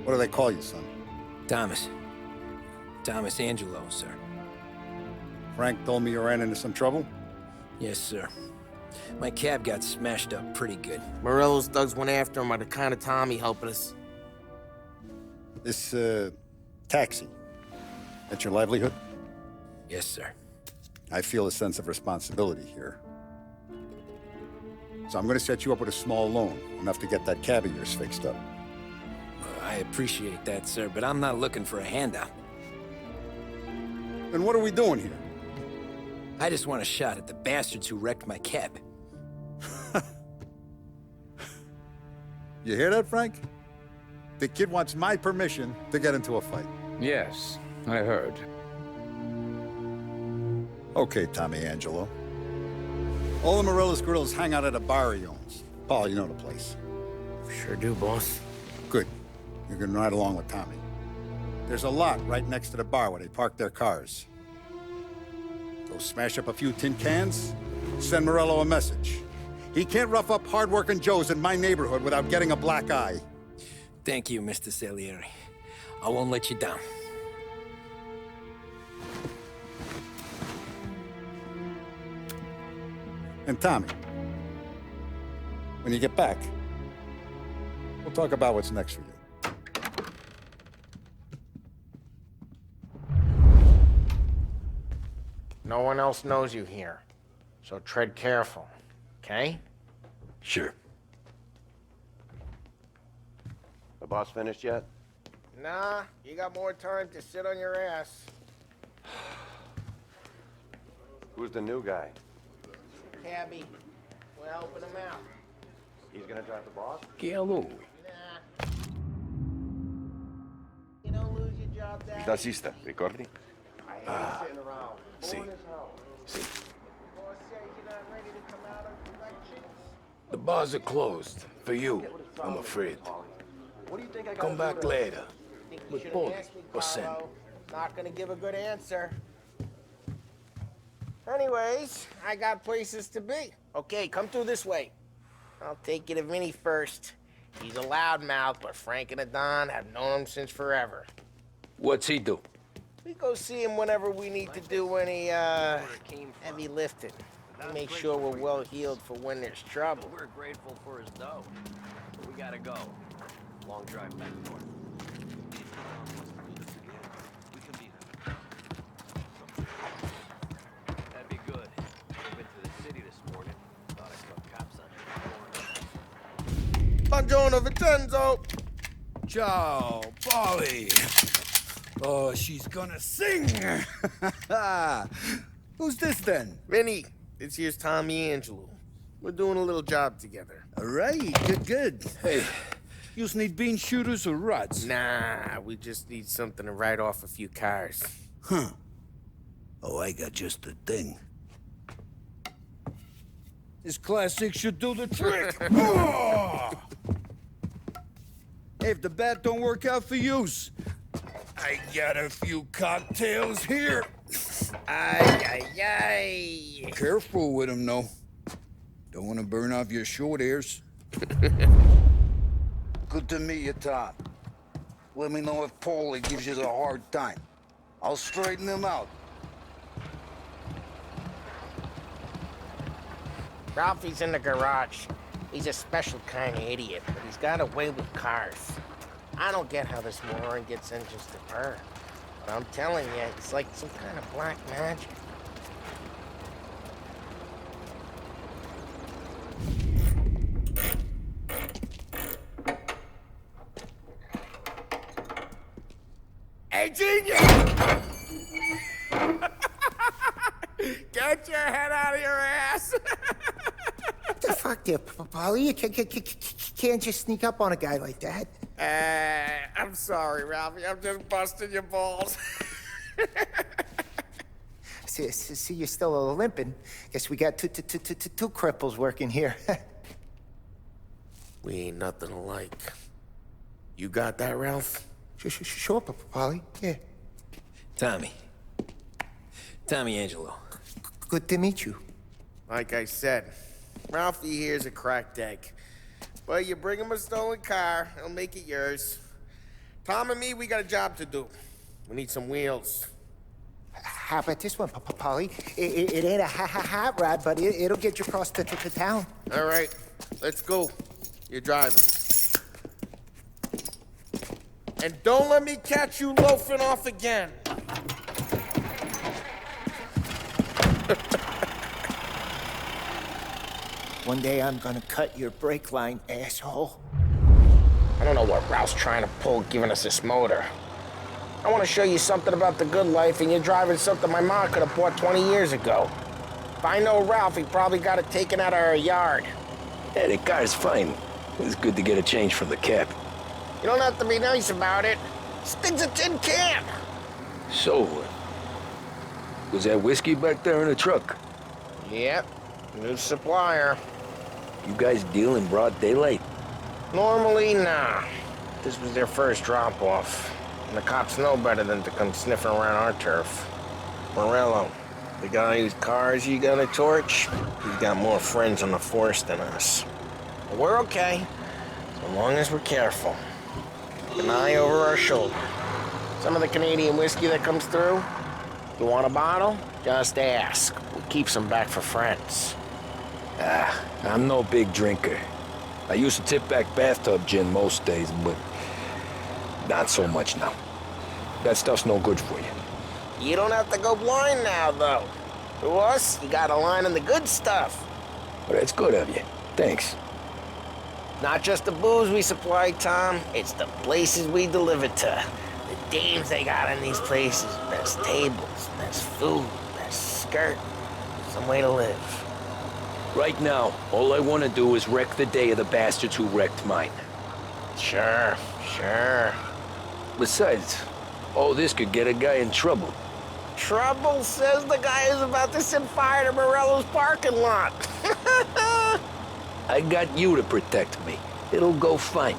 What do they call you, son? Thomas. Tommy Angelo, sir. Frank told me you ran into some trouble? Yes, sir. My cab got smashed up pretty good. Morello's thugs went after him by the kind of Tommy helping us. This, taxi, that's your livelihood? Yes, sir. I feel a sense of responsibility here. So I'm gonna set you up with a small loan, enough to get that cab of yours fixed up. I appreciate that, sir, but I'm not looking for a handout. Then what are we doing here? I just want a shot at the bastards who wrecked my cab. You hear that, Frank? The kid wants my permission to get into a fight. Yes, I heard. Okay, Tommy Angelo. All the Morello's grills hang out at a bar he owns. Paul, you know the place. Sure do, boss. Good. You can ride along with Tommy. There's a lot right next to the bar where they park their cars. Go smash up a few tin cans, send Morello a message. He can't rough up hard-working Joes in my neighborhood without getting a black eye. Thank you, Mr. Salieri. I won't let you down. And Tommy, when you get back, we'll talk about what's next for you. No one else knows you here, so tread careful, okay? Sure. The boss finished yet? Nah, you got more time to sit on your ass. Who's the new guy? Cabby, we're helping him out. He's gonna drive the boss? Che a lui. Nah. You don't lose your job, Dad. Il tassista, ricordi? I hate sitting around. Sì. Boring as hell. Sì. Boss says you're not ready to come out of corrections. The bars are closed. For you, I'm afraid. What do you think I Come back later. Think you With should've Paulie asked me, or Sam. Carlo. Not gonna give a good answer. Anyways, I got places to be. Okay, come through this way. I'll take you to Vinny first. He's a loudmouth, but Frank and the Don have known him since forever. What's he do? We go see him whenever we need to do any, heavy lifting. We make sure we're well heeled for when there's trouble. We're grateful for his dough, but we gotta go. Long drive back north. We can be there. That'd be good. I've been to the city this morning. Thought I saw cops on your corner. Buongiorno, Vincenzo! Ciao, Polly. Oh, she's gonna sing. Who's this then? Vinny, this here's Tommy Angelo. We're doing a little job together. All right, good. Hey, you need bean shooters or rods? Nah, we just need something to write off a few cars. Huh. Oh, I got just the thing. This classic should do the trick. Oh! Hey, if the bat don't work out for yous, I got a few cocktails here. Ay, ay, ay. Careful with them, though. Don't want to burn off your short hairs. Good to meet you, Tom. Let me know if Paulie gives you a hard time. I'll straighten him out. Ralphie's in the garage. He's a special kind of idiot, but he's got a way with cars. I don't get how this moron gets engines to burn. But I'm telling you, it's like some kind of black magic. Hey, genius! Get your head out of your ass! What the fuck there, Polly? You can't just sneak up on a guy like that. I'm sorry, Ralphie. I'm just busting your balls. See, you're still limping. Guess we got two cripples working here. We ain't nothing alike. You got that, Ralph? Sure, Polly. Yeah. Tommy. Tommy Angelo. Good to meet you. Like I said, Ralphie here's a cracked egg. But you bring him a stolen car, he'll make it yours. Tom and me, we got a job to do. We need some wheels. How about this one, Polly? It ain't a hot rod, but it'll get you across to town. All right, let's go. You're driving. And don't let me catch you loafing off again. One day I'm gonna cut your brake line, asshole. I don't know what Ralph's trying to pull giving us this motor. I want to show you something about the good life, and you're driving something my mom could have bought 20 years ago. If I know Ralph, he probably got it taken out of our yard. Yeah, the car's fine. It's good to get a change from the cab. You don't have to be nice about it. This thing's a tin can. So, was that whiskey back there in the truck? Yep, new supplier. You guys deal in broad daylight? Normally, nah. This was their first drop-off. And the cops know better than to come sniffing around our turf. Morello, the guy whose cars you got a torch, he's got more friends on the force than us. But we're okay, so long as we're careful. Keep an eye over our shoulder. Some of the Canadian whiskey that comes through, you want a bottle? Just ask. We keep some back for friends. I'm no big drinker. I used to tip back bathtub gin most days, but not so much now. That stuff's no good for you. You don't have to go blind now, though. To us, you got a line on the good stuff. But that's good of you. Thanks. Not just the booze we supply, Tom. It's the places we deliver to. The dames they got in these places. Best tables, best food, best skirt. Some way to live. Right now, all I want to do is wreck the day of the bastards who wrecked mine. Sure. Besides, all this could get a guy in trouble. Trouble, says the guy who's about to set fire to Morello's parking lot. I got you to protect me. It'll go fine.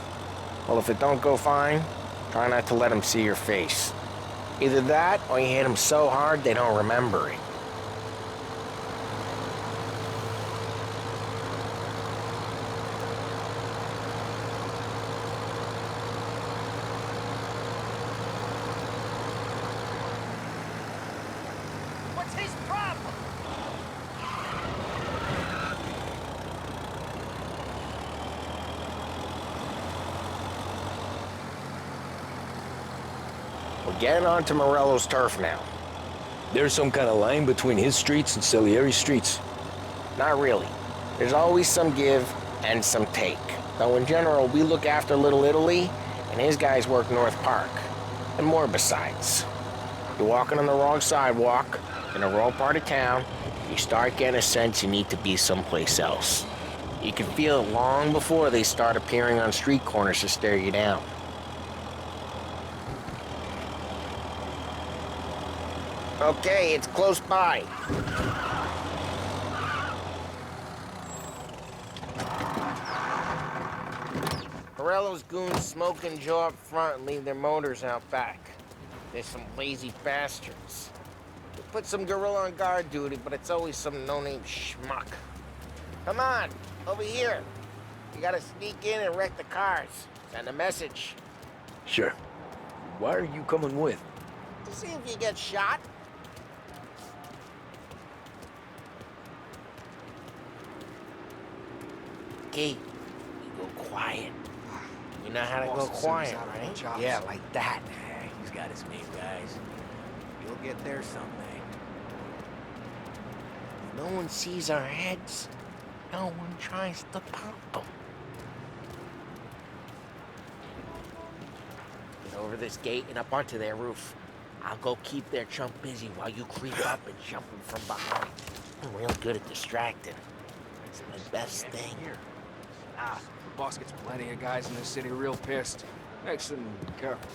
Well, if it don't go fine, try not to let him see your face. Either that, or you hit him so hard they don't remember it. What's his problem? We're getting onto Morello's turf now. There's some kind of line between his streets and Salieri's streets. Not really. There's always some give and some take. Though in general, we look after Little Italy, and his guys work North Park. And more besides. You're walking on the wrong sidewalk, in the wrong part of town, you start getting a sense you need to be someplace else. You can feel it long before they start appearing on street corners to stare you down. Okay, it's close by. Morello's goons smoke and jaw up front and leave their motors out back. They're some lazy bastards. They put some gorilla on guard duty, but it's always some no-name schmuck. Come on, over here. You gotta sneak in and wreck the cars. Send a message. Sure. Why are you coming with? To see if you get shot. Okay, you go quiet. You know how to go quiet, right? Yeah, like that. He's got his name, guys. You'll get there someday. If no one sees our heads, no one tries to pop them. Get over this gate and up onto their roof. I'll go keep their chump busy while you creep up and jump him from behind. I'm real good at distracting. It's my best thing. The boss gets plenty of guys in the city real pissed. Makes them careful.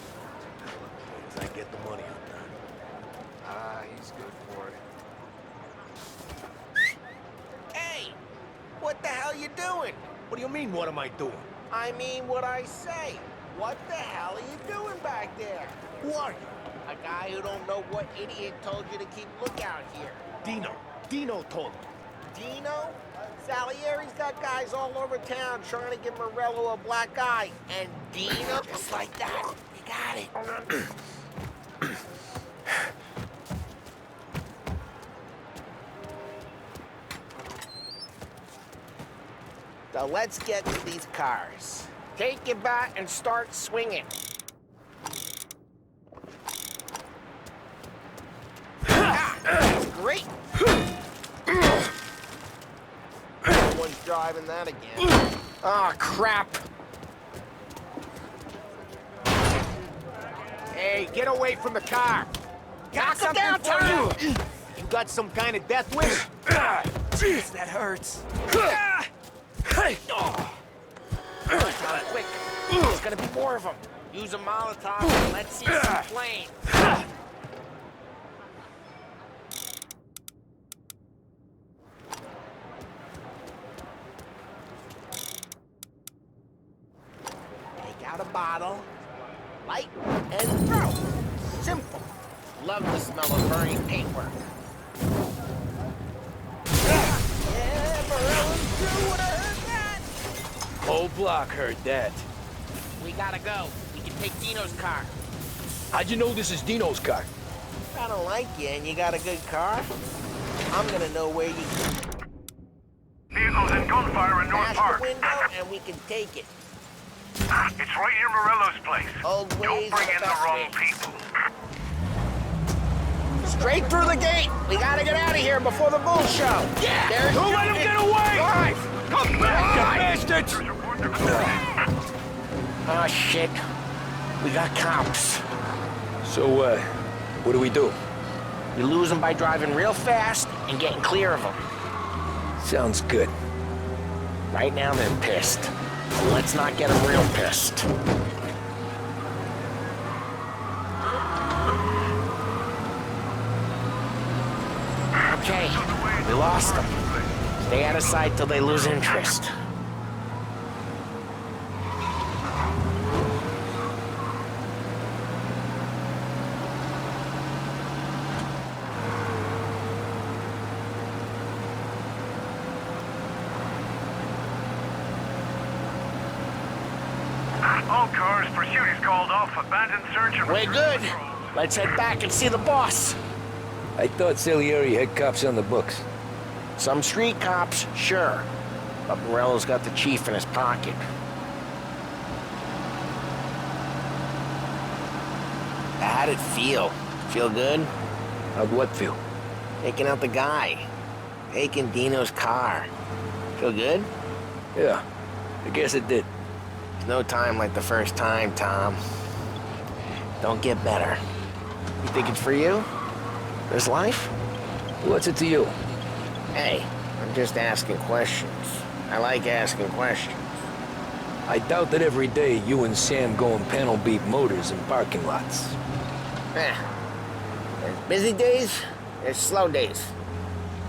As I get the money, I'm done. He's good for it. you doing? What do you mean, what am I doing? I mean what I say. What the hell are you doing back there? Who are you? A guy who don't know what idiot told you to keep lookout here. Dino. Dino told me. Dino? Salieri's got guys all over town trying to give Morello a black eye. And Dino, just like that, you got it. So let's get to these cars. Take your bat and start swinging. That's great. No one's driving that again. Oh, crap. Hey, get away from the car. Knock him down, Tommy! You got some kind of death wish? Jeez, that hurts. Tommy, quick. There's gonna be more of them. Use a Molotov and let's see some flame. Take out a bottle, light, and throw. Simple. Love the smell of burning paintwork. Yeah, Morello's true. Would have heard that. Whole block heard that. We gotta go. We can take Dino's car. How'd you know this is Dino's car? If I don't like you and you got a good car, I'm gonna know where you Vehicles in gunfire in North smash Park. the window and we can take it. It's right near Morello's place. Old ways Don't bring are in the best wrong ways. people. Straight through the gate. We gotta get out of here before the bull show. Yeah! There's Don't let him get away! Drive! Come back, you bastards! There's a report to call. Oh, shit. We got cops. So, what do we do? We lose them by driving real fast and getting clear of them. Sounds good. Right now, they're pissed. So let's not get them real pissed. Okay, we lost them. Stay out of sight till they lose interest. All cars, pursuit is called off. Abandoned search and We're return good. patrol. Let's head back and see the boss. I thought Salieri had cops on the books. Some street cops, sure. But Morello's got the chief in his pocket. How'd it feel? Feel good? How'd what feel? Taking out the guy. Taking Dino's car. Feel good? Yeah, I guess it did. There's no time like the first time, Tom. Don't get better. You think it's for you? This life? What's it to you? Hey, I'm just asking questions. I like asking questions. I doubt that every day you and Sam go and panel beat motors in parking lots. There's busy days, there's slow days.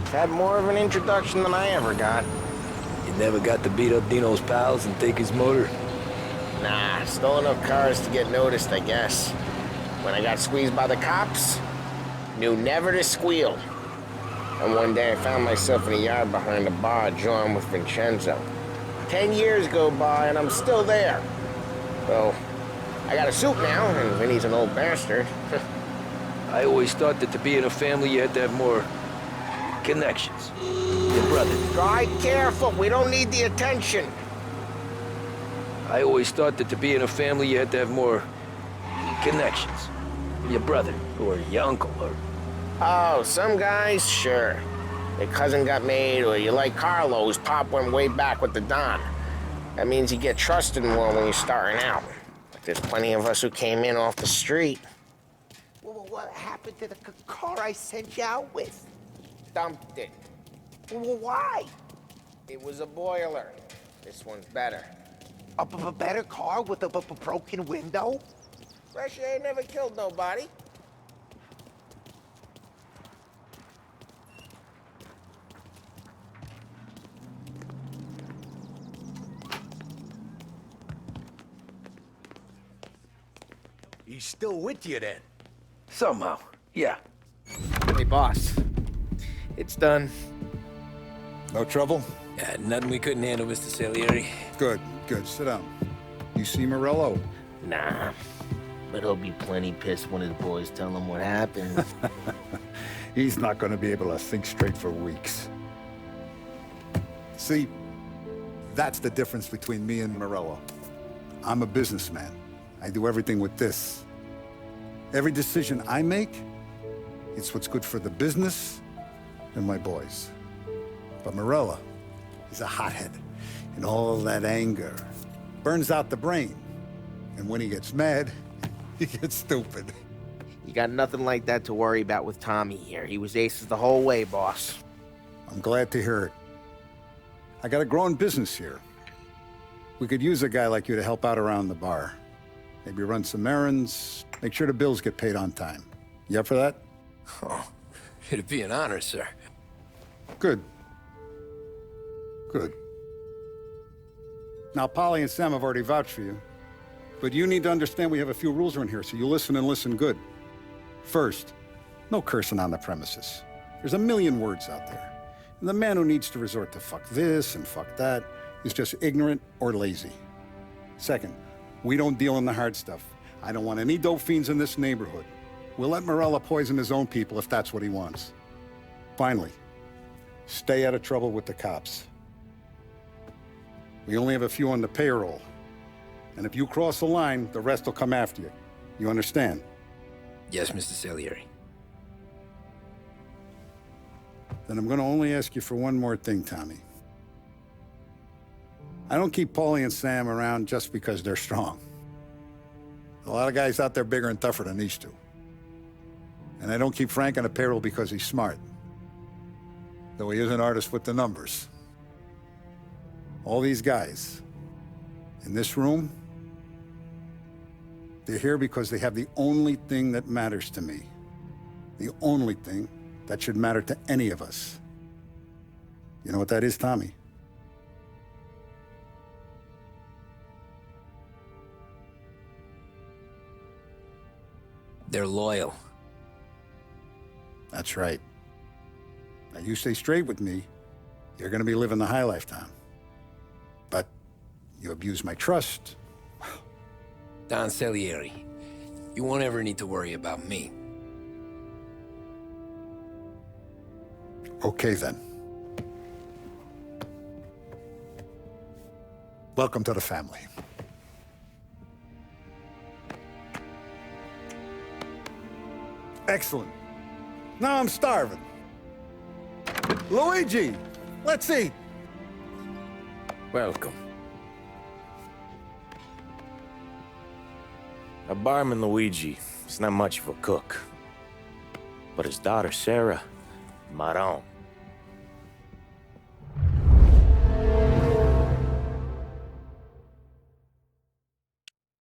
I've had more of an introduction than I ever got. You never got to beat up Dino's pals and take his motor? Nah, stole enough cars to get noticed, I guess. When I got squeezed by the cops, knew never to squeal. And one day I found myself in a yard behind a bar drawing with Vincenzo. 10 years go by and I'm still there. So, I got a suit now, and Vinny's an old bastard. I always thought that to be in a family you had to have more connections. Your brother. Drive careful, we don't need the attention. I always thought that to be in a family you had to have more connections. Your brother, or your uncle, or... Oh, some guys, sure. Your cousin got made, or you like Carlos, Pop went way back with the Don. That means you get trusted more when you're starting out. But there's plenty of us who came in off the street. Well, what happened to the car I sent you out with? Dumped it. Well, why? It was a boiler. This one's better. A better car with a broken window? Fresh air never killed nobody. he's still with you then. Somehow, yeah. Hey, boss. It's done. No trouble? Yeah, nothing we couldn't handle, Mr. Salieri. Good, good. Sit down. You see Morello? Nah. But he'll be plenty pissed when his boys tell him what happened. He's not going to be able to think straight for weeks. See, that's the difference between me and Morello. I'm a businessman. I do everything with this. Every decision I make, it's what's good for the business and my boys. But Morello, he's a hothead. And all that anger burns out the brain. And when he gets mad, he gets stupid. You got nothing like that to worry about with Tommy here. He was aces the whole way, boss. I'm glad to hear it. I got a growing business here. We could use a guy like you to help out around the bar. Maybe run some errands, make sure the bills get paid on time. You up for that? Oh, it'd be an honor, sir. Good. Good. Now, Polly and Sam have already vouched for you. But you need to understand we have a few rules around here, so you listen and listen good. First, no cursing on the premises. There's a million words out there. And the man who needs to resort to fuck this and fuck that is just ignorant or lazy. Second, we don't deal in the hard stuff. I don't want any dope fiends in this neighborhood. We'll let Morello poison his own people if that's what he wants. Finally, stay out of trouble with the cops. We only have a few on the payroll. And if you cross the line, the rest will come after you. You understand? Yes, Mr. Salieri. Then I'm going to only ask you for one more thing, Tommy. I don't keep Paulie and Sam around just because they're strong. A lot of guys out there bigger and tougher than these two. And I don't keep Frank on the payroll because he's smart. Though he is an artist with the numbers. All these guys in this room, they're here because they have the only thing that matters to me. The only thing that should matter to any of us. You know what that is, Tommy? They're loyal. That's right. Now, you stay straight with me, you're gonna be living the high life, Tom. But you abuse my trust. Don Salieri, you won't ever need to worry about me. Okay, then. Welcome to the family. Excellent. Now I'm starving. Luigi, let's eat. Welcome. A barman Luigi is not much of a cook. But his daughter Sarah, Maron,